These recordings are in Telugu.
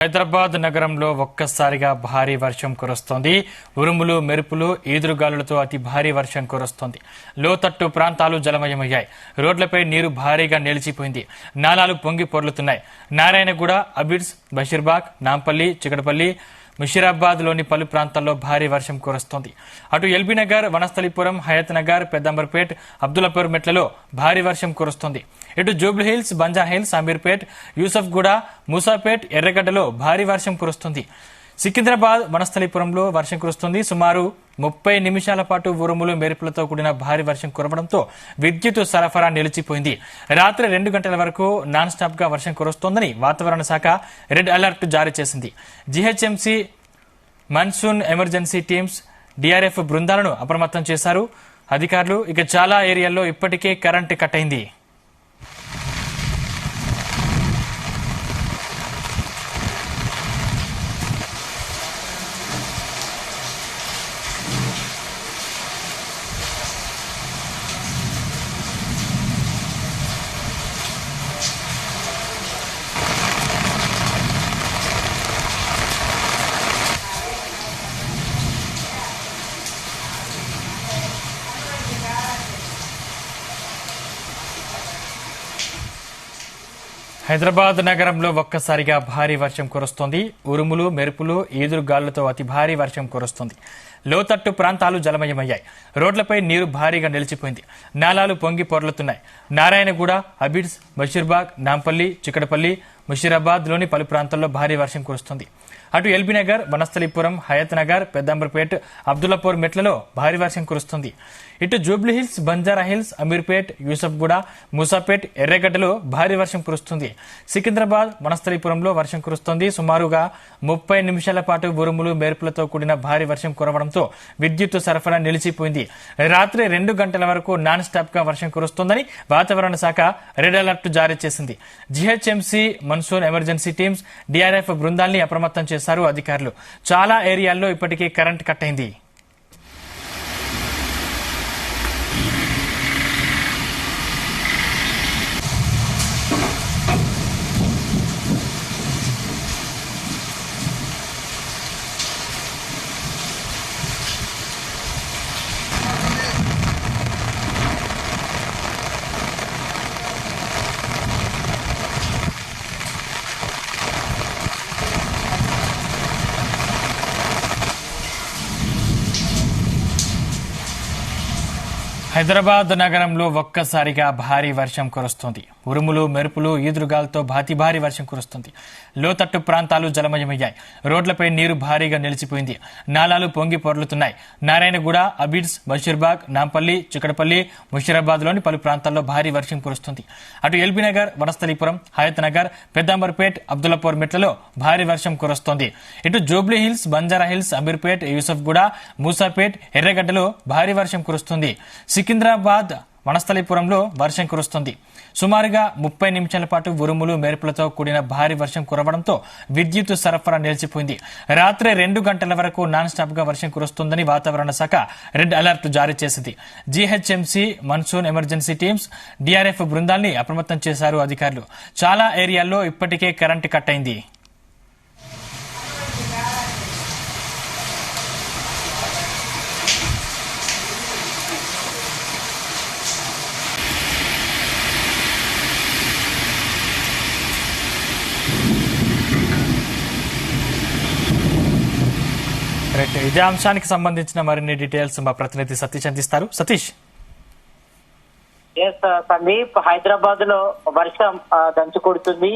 హైదరాబాద్ నగరంలో ఒక్కసారిగా భారీ వర్షం కురుస్తోంది. ఉరుములు, మెరుపులు, ఈదురుగాలులతో అతి భారీ వర్షం కురుస్తోంది. లోతట్టు ప్రాంతాలు జలమయమయ్యాయి. రోడ్లపై నీరు భారీగా నిలిచిపోయింది. నాలాలు పొంగి పొర్లుతున్నాయి. నారాయణగూడ, అబిడ్స్, బషీర్బాగ్, నాంపల్లి, చికటపల్లి, ముషీరాబాద్ లోని పలు ప్రాంతాల్లో భారీ వర్షం కురుస్తోంది. అటు ఎల్బీనగర్, వనస్థలిపురం, హయత్ నగర్, పెద్దంబర్పేట్, అబ్దుల్లాపూర్ మెట్లలో భారీ వర్షం కురుస్తోంది. ఇటు జూబ్లీహిల్స్, బంజారాహిల్స్, అమీర్పేట్, యూసఫ్గూడ, మూసాపేట్, ఎర్రగడ్డలో భారీ వర్షం కురుస్తుంది. సికింద్రాబాద్, వనస్థలిపురంలో వర్షం కురుస్తుంది. సుమారు 30 నిమిషాల పాటు ఉరుములు, మెరుపులతో కూడిన భారీ వర్షం కురవడంతో విద్యుత్ సరఫరా నిలిచిపోయింది. రాత్రి 2 గంటల వరకు నాన్ స్టాప్ గా వర్షం కురుస్తోందని వాతావరణ శాఖ రెడ్ అలర్ట్ జారీ చేసింది. GHMC monsoon emergency teams, DRF బృందాలను అప్రమత్తం చేశారు అధికారులు. ఇక చాలా ఏరియాల్లో ఇప్పటికే కరెంటు కట్ అయింది. హైదరాబాద్ నగరంలో ఒక్కసారిగా భారీ వర్షం కురుస్తోంది. ఉరుములు, మెరుపులు, ఈదురుగాలులతో అతి భారీ వర్షం కురుస్తోంది. లోతట్టు ప్రాంతాలు జలమయమయ్యాయి. రోడ్లపై నీరు భారీగా నిలిచిపోయింది. నాలాలు పొంగి పొర్లుతున్నాయి. నారాయణగూడ, అబిడ్స్, బషీర్బాగ్, నాంపల్లి, చికటపల్లి, ముషీరాబాద్ లోని పలు ప్రాంతాల్లో భారీ వర్షం కురుస్తుంది. అటు ఎల్బీనగర్, వనస్థలిపురం, హయత్ నగర్, పెద్దంబర్పేట్, అబ్దుల్లాపూర్ మెట్లలో భారీ వర్షం కురుస్తుంది. ఇటు జూబ్లీహిల్స్, బంజారాహిల్స్, అమీర్పేట్, యూసఫ్గూడ, మూసాపేట్, ఎర్రగడ్డలో భారీ వర్షం కురుస్తుంది. సికింద్రాబాద్, వనస్థలిపురంలో వర్షం కురుస్తోంది. సుమారుగా 30 నిమిషాల పాటు ఉరుములు, మెరుపులతో కూడిన భారీ వర్షం కురవడంతో విద్యుత్ సరఫరా నిలిచిపోయింది. రాత్రి 2 గంటల వరకు నాన్ స్టాప్ గా వర్షం కురుస్తోందని వాతావరణ శాఖ రెడ్ అలర్ట్ జారీ చేసింది. GHMC monsoon emergency teams, DRF బృందాల్ని అప్రమత్తం చేశారు అధికారులు. చాలా ఏరియాల్లో ఇప్పటికే కరెంట్ కట్ అయింది. హైదరాబాద్ నగరంలో ఒక్కసారిగా భారీ వర్షం కురుస్తోంది. ఉరుములు, మెరుపులు, ఈదురుగాలతో భారీ వర్షం కురుస్తుంది. లోతట్టు ప్రాంతాలు జలమయమయ్యాయి. రోడ్లపై నీరు భారీగా నిలిచిపోయింది. నాలాలు పొంగి పొర్లుతున్నాయి. నారాయణగూడ, అబిడ్స్, బషీర్బాగ్, నాంపల్లి, చికటపల్లి, ముషీరాబాద్ లోని పలు ప్రాంతాల్లో భారీ వర్షం కురుస్తుంది. అటు ఎల్బీనగర్, వనస్థలిపురం, హయత్ నగర్, పెద్దంబర్పేట్, అబ్దుల్లాపూర్ మెట్లలో భారీ వర్షం కురుస్తోంది. ఇటు జూబ్లీహిల్స్, బంజారాహిల్స్, అమీర్పేట్, యూసఫ్గూడ, మూసాపేట్, ఎర్రగడ్డలో భారీ వర్షం కురుస్తుంది. సికింద్రాబాద్, వనస్థలిపురంలో వర్షం కురుస్తుంది. సుమారుగా 30 నిమిషాల పాటు ఉరుములు, మెరుపులతో కూడిన భారీ వర్షం కురవడంతో విద్యుత్ సరఫరా నిలిచిపోయింది. రాత్రి 2 గంటల వరకు నాన్ స్టాప్ గా వర్షం కురుస్తుందని వాతావరణ శాఖ రెడ్ అలర్ట్ జారీ చేసింది. GHMC monsoon emergency teams, DRF బృందాల్ని అప్రమత్తం చేశారు అధికారులు. చాలా ఏరియాల్లో ఇప్పటికే కరెంటు కట్ అయింది. ఇదే అంశానికి సంబంధించిన మరిన్ని డీటెయిల్స్ మా ప్రతినిధి సతీష్ అందిస్తారు. సతీష్. సందీప్, హైదరాబాద్ లో వర్షం దంచు కొడుతుంది.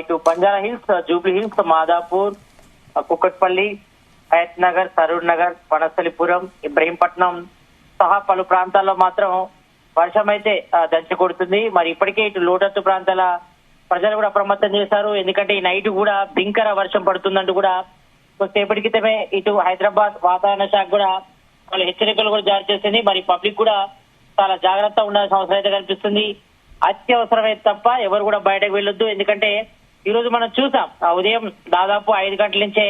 ఇటు బంజారా హిల్స్, జూబ్లీ హిల్స్, మాదాపూర్, కుక్కట్పల్లి, హయత్ నగర్, సరూర్ నగర్, వనస్థలిపురం, ఇబ్రహీంపట్నం సహా పలు ప్రాంతాల్లో మాత్రం వర్షం అయితే దంచు కొడుతుంది. మరి ఇప్పటికే ఇటు లోతట్టు ప్రాంతాల ప్రజలు కూడా అప్రమత్తం చేశారు. ఎందుకంటే ఈ నైట్ కూడా భీకర వర్షం పడుతుందంటూ కూడా కొద్దిసేపటి క్రితమే ఇటు హైదరాబాద్ వాతావరణ శాఖ కూడా వాళ్ళు హెచ్చరికలు కూడా జారీ చేసింది. మరి పబ్లిక్ కూడా చాలా జాగ్రత్తగా ఉండాల్సిన అవసరం అయితే కనిపిస్తుంది. అత్యవసరమైతే తప్ప ఎవరు కూడా బయటకు వెళ్ళొద్దు. ఎందుకంటే ఈ రోజు మనం చూసాం ఉదయం దాదాపు 5 గంటల నుంచే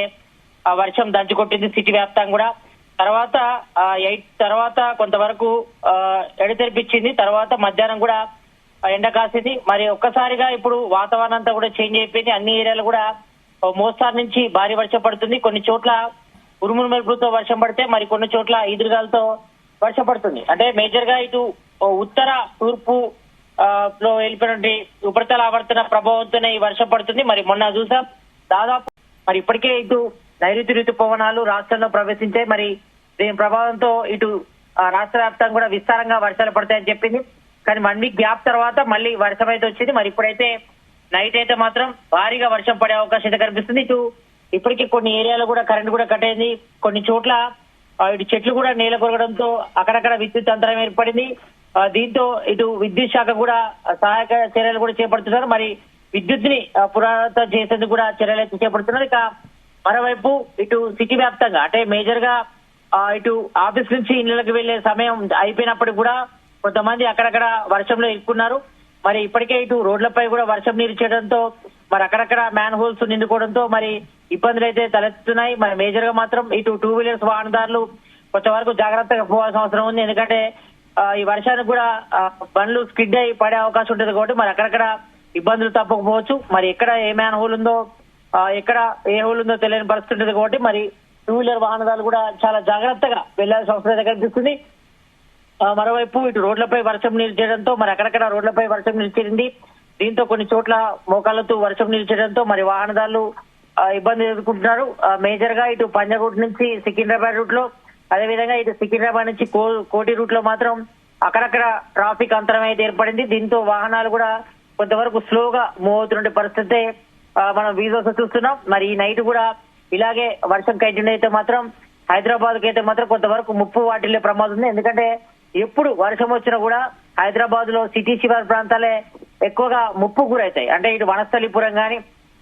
వర్షం దంచుకొట్టింది సిటీ వ్యాప్తంగా కూడా. తర్వాత 8 తర్వాత కొంతవరకు ఎడతెరిపించింది. తర్వాత మధ్యాహ్నం కూడా ఎండ కాసింది. మరి ఒక్కసారిగా ఇప్పుడు వాతావరణం అంతా కూడా చేంజ్ అయిపోయింది. అన్ని ఏరియాలు కూడా మోస్తారు నుంచి భారీ వర్షం పడుతుంది. కొన్ని చోట్ల ఉరుములు మెరుపులతో వర్షం పడితే మరి కొన్ని చోట్ల ఈదురుగాలతో వర్షం పడుతుంది. అంటే మేజర్ గా ఇటు ఉత్తర తూర్పు లో వెళ్ళిపోయినటువంటి ఉపరితల ఆవర్తన ప్రభావంతోనే ఈ వర్షం పడుతుంది. మరి మొన్న చూసాం దాదాపు మరి ఇప్పటికే ఇటు నైరుతి ఋతుపవనాలు రాష్ట్రంలో ప్రవేశించాయి. మరి దీని ప్రభావంతో ఇటు రాష్ట్ర వ్యాప్తంగా కూడా విస్తారంగా వర్షాలు పడతాయని చెప్పింది. కానీ 1 వీక్ గ్యాప్ తర్వాత మళ్ళీ వర్షం అయితే వచ్చింది. మరి ఇప్పుడైతే నైట్ అయితే మాత్రం భారీగా వర్షం పడే అవకాశం అయితే కనిపిస్తుంది. ఇటు ఇప్పటికీ కొన్ని ఏరియాలో కూడా కరెంట్ కూడా కట్ అయింది. కొన్ని చోట్ల ఇటు చెట్లు కూడా నేల కొరగడంతో అక్కడక్కడ విద్యుత్ అంతరం ఏర్పడింది. దీంతో ఇటు విద్యుత్ శాఖ కూడా సహాయక చర్యలు కూడా చేపడుతున్నారు. మరి విద్యుత్ ని పునరుద్ధరణ చేసేందుకు కూడా చర్యలు అయితే చేపడుతున్నారు. ఇక మరోవైపు ఇటు సిటీ వ్యాప్తంగా అంటే మేజర్ గా ఇటు ఆఫీస్ నుంచి ఇళ్లకు వెళ్లే సమయం అయిపోయినప్పటికీ కూడా కొంతమంది అక్కడక్కడ వర్షంలో ఇరుక్కున్నారు. మరి ఇప్పటికే ఇటు రోడ్లపై కూడా వర్షం నీరు చేయడంతో మరి అక్కడక్కడ మ్యాన్ హోల్స్ నిండుకోవడంతో మరి ఇబ్బందులు అయితే తలెత్తుతున్నాయి. మరి మేజర్ గా మాత్రం ఇటు 2 వీలర్స్ వాహనదారులు కొంతవరకు జాగ్రత్తగా పోవాల్సిన అవసరం ఉంది. ఎందుకంటే ఈ వర్షానికి కూడా బండ్లు స్కిడ్ అయి పడే అవకాశం ఉంటుంది కాబట్టి మరి అక్కడక్కడ ఇబ్బందులు తప్పకపోవచ్చు. మరి ఎక్కడ ఏ మ్యాన్ హోల్ ఉందో ఎక్కడ ఏ హోల్ ఉందో తెలియని పరిస్థితి ఉంటుంది కాబట్టి మరి 2 వీలర్ వాహనదారులు కూడా చాలా జాగ్రత్తగా వెళ్లాల్సిన అవసరం అయితే కనిపిస్తుంది. మరోవైపు ఇటు రోడ్లపై వర్షం నీరు చేయడంతో మరి అక్కడక్కడ రోడ్లపై వర్షం నీరు చేరింది. దీంతో కొన్ని చోట్ల మోకాళ్లతో వర్షం నీరు చేయడంతో మరి వాహనదారులు ఇబ్బంది ఎదుర్కొంటున్నారు. మేజర్ గా ఇటు పంజగుట్ నుంచి సికింద్రాబాద్ రూట్ లో, అదేవిధంగా ఇటు సికింద్రాబాద్ నుంచి కోటి రూట్ లో మాత్రం అక్కడక్కడ ట్రాఫిక్ అంతరం అయితే ఏర్పడింది. దీంతో వాహనాలు కూడా కొంతవరకు స్లోగా మూవ్ అవుతున్న పరిస్థితి మనం వీడియోస్ చూస్తున్నాం. మరి ఈ నైట్ కూడా ఇలాగే వర్షం కంటిన్యూ అయితే మాత్రం హైదరాబాద్ కి అయితే మాత్రం కొంతవరకు ముప్పు వాటిల్లే ప్రమాదం ఉంది. ఎందుకంటే ఎప్పుడు వర్షం వచ్చినా కూడా హైదరాబాద్ లో సిటీ శివారు ప్రాంతాలే ఎక్కువగా ముప్పు గురవుతాయి. అంటే ఇటు వనస్థలిపురం గాని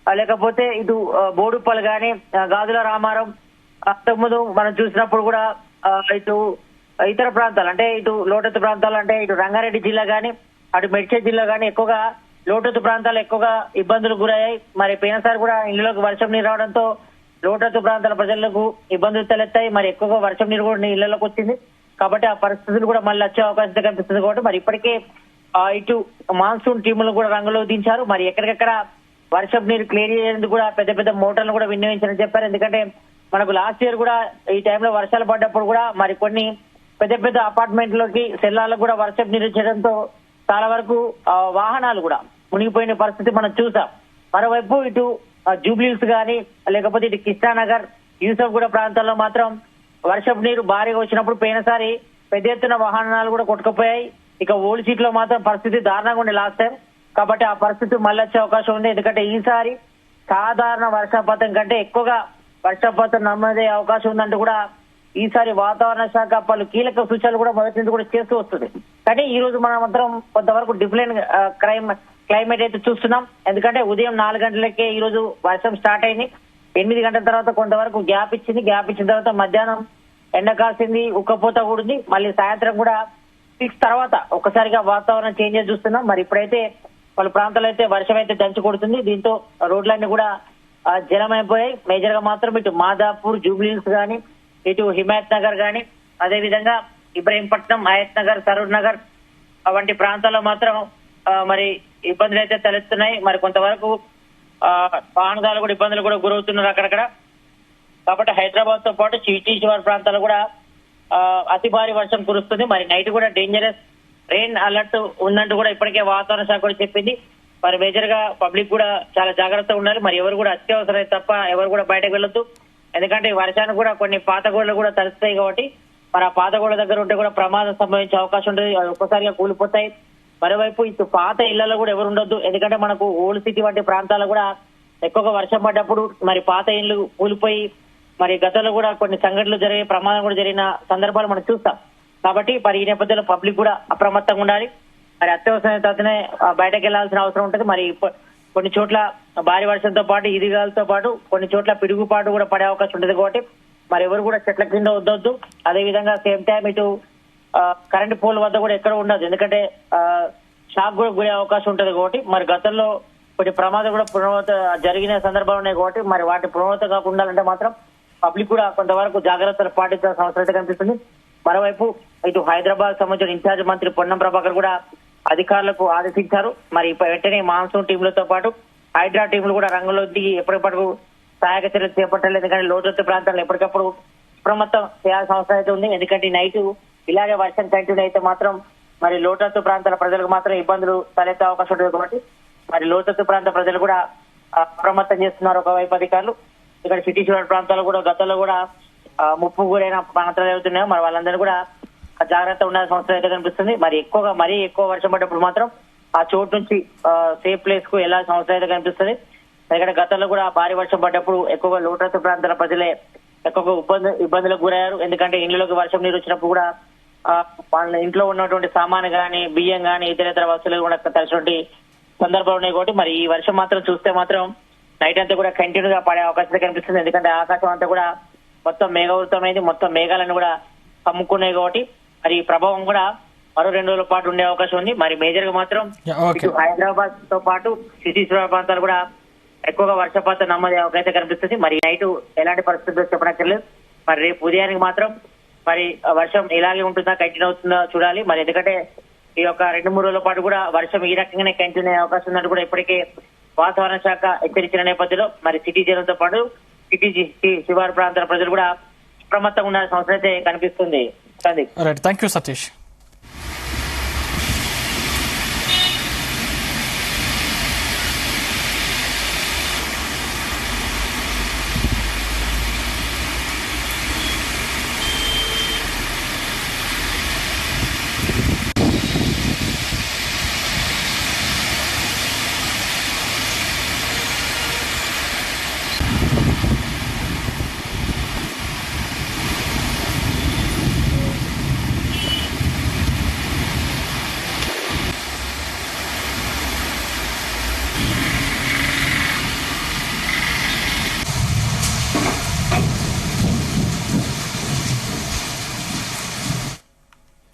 లేకపోతే ఇటు బోడుప్పల్ గాని గాజుల రామారం అంతకుముందు మనం చూసినప్పుడు కూడా ఇటు ఇతర ప్రాంతాలు అంటే ఇటు లోటత్తు ప్రాంతాలు అంటే ఇటు రంగారెడ్డి జిల్లా గాని అటు మెడ్చల్ జిల్లా గాని ఎక్కువగా లోటత్తు ప్రాంతాలు ఎక్కువగా ఇబ్బందులు గురయ్యాయి. మరి పోయినసారి కూడా ఇళ్లలోకి వర్షం నీరు రావడంతో లోటత్తు ప్రాంతాల ప్రజలకు ఇబ్బందులు తలెత్తాయి. మరి ఎక్కువగా వర్షం నీరు కూడా ఇళ్లలోకి వచ్చింది కాబట్టి ఆ పరిస్థితులు కూడా మళ్ళీ వచ్చే అవకాశం కనిపిస్తుంది. కాబట్టి మరి ఇప్పటికే ఇటు మాన్సూన్ టీములు కూడా రంగంలో దించారు. మరి ఎక్కడికెక్కడ వర్షం నీరు క్లియర్ చేసేందుకు కూడా పెద్ద పెద్ద మోటార్లు కూడా వినియోగించారని చెప్పారు. ఎందుకంటే మనకు లాస్ట్ ఇయర్ కూడా ఈ టైంలో వర్షాలు పడ్డప్పుడు కూడా మరి కొన్ని పెద్ద పెద్ద అపార్ట్మెంట్ లోకి సెల్లాలకు కూడా వర్షం నీరు చేయడంతో చాలా వరకు వాహనాలు కూడా మునిగిపోయిన పరిస్థితి మనం చూసాం. మరోవైపు ఇటు జూబ్లీహిల్స్ గానీ లేకపోతే ఇటు కృష్ణానగర్ యూసఫ్ గూడ ప్రాంతాల్లో మాత్రం వర్షపు నీరు భారీగా వచ్చినప్పుడు పోయినసారి పెద్ద ఎత్తున వాహనాలు కూడా కొట్టుకుపోయాయి. ఇక ఓల్డ్ సీట్ లో మాత్రం పరిస్థితి దారుణంగా ఉండే లాస్ట్ టైం. కాబట్టి ఆ పరిస్థితి మళ్ళీ వచ్చే అవకాశం ఉంది. ఎందుకంటే ఈసారి సాధారణ వర్షపాతం కంటే ఎక్కువగా వర్షపాతం నమోదయ్యే అవకాశం ఉందంటూ కూడా ఈసారి వాతావరణ శాఖ పలు కీలక సూచనలు కూడా మొదటి నుంచి కూడా చేస్తూ వస్తుంది. కానీ ఈ రోజు మనం మాత్రం కొంతవరకు డిఫరెంట్ క్లైమేట్ అయితే చూస్తున్నాం. ఎందుకంటే ఉదయం 4 గంటలకే ఈ రోజు వర్షం స్టార్ట్ అయింది. 8 గంటల తర్వాత కొంతవరకు గ్యాప్ ఇచ్చింది. గ్యాప్ ఇచ్చిన తర్వాత మధ్యాహ్నం ఎండ కాసింది, ఉక్కపోత కూడింది. మళ్ళీ సాయంత్రం కూడా 6 తర్వాత ఒక్కసారిగా వాతావరణం చేంజెస్ చూస్తున్నాం. మరి ఇప్పుడైతే పలు ప్రాంతాల్లో అయితే వర్షం అయితే దంచి కొడుతుంది. దీంతో రోడ్లన్నీ కూడా జలమైపోయాయి. మేజర్ గా మాత్రం ఇటు మాదాపూర్, జూబ్లీహిల్స్ గానీ ఇటు హిమాయత్ నగర్ గానీ అదేవిధంగా ఇబ్రహీంపట్నం, హయత్ నగర్, సరూర్ నగర్ వంటి ప్రాంతాల్లో మాత్రం మరి ఇబ్బందులు అయితే తలెత్తున్నాయి. మరి కొంతవరకు వాహనదారులు కూడా ఇబ్బందులు కూడా గురవుతున్నారు అక్కడక్కడ. కాబట్టి హైదరాబాద్ తో పాటు సిటీ శివారు ప్రాంతాలు కూడా అతి భారీ వర్షం కురుస్తుంది. మరి నైట్ కూడా డేంజరస్ రెయిన్ అలర్ట్ ఉందంటూ కూడా ఇప్పటికే వాతావరణ శాఖ కూడా చెప్పింది. మరి మేజర్ గా పబ్లిక్ కూడా చాలా జాగ్రత్తగా ఉండాలి. మరి ఎవరు కూడా అత్యవసరం తప్ప ఎవరు కూడా బయటకు వెళ్ళొద్దు. ఎందుకంటే ఈ వర్షానికి కూడా కొన్ని పాత గోడలు కూడా తలుస్తాయి కాబట్టి మరి ఆ పాత గోడ దగ్గర ఉంటే కూడా ప్రమాదం సంభవించే అవకాశం ఉంటుంది. ఒక్కసారిగా కూలిపోతాయి. మరోవైపు ఇటు పాత ఇళ్లలో కూడా ఎవరు ఉండొద్దు. ఎందుకంటే మనకు ఓల్డ్ సిటీ వంటి ప్రాంతాల్లో కూడా ఎక్కువగా వర్షం పడ్డప్పుడు మరి పాత ఇళ్లు కూలిపోయి మరి గతంలో కూడా కొన్ని సంఘటనలు జరిగే ప్రమాదం కూడా జరిగిన సందర్భాలు మనం చూస్తాం. కాబట్టి మరి ఈ నేపథ్యంలో పబ్లిక్ కూడా అప్రమత్తంగా ఉండాలి. మరి అత్యవసరం తర్వాతనే బయటకు వెళ్లాల్సిన అవసరం ఉంటుంది. మరి కొన్ని చోట్ల భారీ వర్షంతో పాటు ఈదుగాలతో పాటు కొన్ని చోట్ల పిడుగుపాటు కూడా పడే అవకాశం ఉంటుంది. కాబట్టి మరి ఎవరు కూడా చెట్ల కింద వద్దొద్దు. అదేవిధంగా సేమ్ టైం ఇటు కరెంట్ పోల్ వద్ద కూడా ఎక్కడ ఉండదు. ఎందుకంటే షాక్ కూడా గురే అవకాశం ఉంటుంది. కాబట్టి మరి గతంలో కొన్ని ప్రమాదం కూడా పునరావృత జరిగిన సందర్భాలు ఉన్నాయి. కాబట్టి మరి వాటి పునరావృత కాకుండా ఉండాలంటే మాత్రం పబ్లిక్ కూడా కొంతవరకు జాగ్రత్తలు పాటించాల్సిన అవసరం అయితే కనిపిస్తుంది. మరోవైపు ఇటు హైదరాబాద్ సంబంధించిన ఇన్ఛార్జ్ మంత్రి పొన్నం ప్రభాకర్ కూడా అధికారులకు ఆదేశించారు. మరి వెంటనే మాన్సూన్ టీంలతో పాటు హైడ్రా టీంలు కూడా రంగంలో దిగి ఎప్పటికప్పుడు సహాయక చర్యలు చేపట్టాలి. ఎందుకంటే లోతట్టు ప్రాంతాల్లో ఎప్పటికప్పుడు అప్రమత్తం చేయాల్సిన అవసరం అయితే ఉంది. ఎందుకంటే నైట్ ఇలాగే వర్షం కంటిన్యూ అయితే మాత్రం మరి లోతట్టు ప్రాంతాల ప్రజలకు మాత్రం ఇబ్బందులు తలెత్తే అవకాశం ఉంటుంది కాబట్టి మరి లోతట్టు ప్రాంత ప్రజలు కూడా అప్రమత్తం చేస్తున్నారు ఒకవైపు అధికారులు. ఇక్కడ సిటీ శివారు ప్రాంతాలు కూడా గతంలో కూడా ముప్పు గురైన ప్రాంతాలు అవుతున్నాయో మరి వాళ్ళందరూ కూడా జాగ్రత్త ఉండాల్సిన అవసరం అయితే కనిపిస్తుంది. మరీ ఎక్కువ వర్షం పడ్డప్పుడు మాత్రం ఆ చోటు నుంచి సేఫ్ ప్లేస్ కు వెళ్లాల్సిన అవసరం అయితే కనిపిస్తుంది. ఎందుకంటే గతంలో కూడా భారీ వర్షం పడ్డప్పుడు ఎక్కువగా లోతట్టు ప్రాంతాల ప్రజలే ఎక్కువగా ఇబ్బందులకు గురయ్యారు. ఎందుకంటే ఇంట్లోకి వర్షం నీరు వచ్చినప్పుడు కూడా వాళ్ళ ఇంట్లో ఉన్నటువంటి సామాను గాని బియ్యం గాని ఇతర వస్తువులు కూడా తడిచినటువంటి సందర్భాలు ఉన్నాయి కాబట్టి మరి ఈ వర్షం మాత్రం చూస్తే మాత్రం నైట్ అంతా కూడా కంటిన్యూగా పడే అవకాశం కనిపిస్తుంది. ఎందుకంటే ఆకాశం అంతా కూడా మొత్తం మేఘావృతమైంది, మొత్తం మేఘాలను కూడా కమ్ముకున్నాయి కాబట్టి మరి ఈ ప్రభావం కూడా మరో 2 రోజుల పాటు ఉండే అవకాశం ఉంది. మరి మేజర్ గా మాత్రం హైదరాబాద్ తో పాటు సిటీ ప్రాంతాలు కూడా ఎక్కువగా వర్షపాతం నమోదే అవకాశం కనిపిస్తుంది. మరి నైట్ ఎలాంటి పరిస్థితుల్లో చెప్పనక్కర్లేదు. మరి రేపు ఉదయానికి మాత్రం మరి వర్షం ఇలాగే ఉంటుందా కంటిన్యూ అవుతుందా చూడాలి. మరి ఎందుకంటే ఈ యొక్క 2-3 రోజుల పాటు కూడా వర్షం ఈ రకంగానే కంటిన్యూ అయ్యే అవకాశం ఉన్నట్టు కూడా ఇప్పటికే వాతావరణ శాఖ హెచ్చరించిన నేపథ్యంలో మరి సిటీ జనంతో పాటు సిటీ శివారు ప్రాంతాల ప్రజలు కూడా అప్రమత్తంగా ఉండాల్సిన అవసరం అయితే కనిపిస్తుంది. Thank you Satish.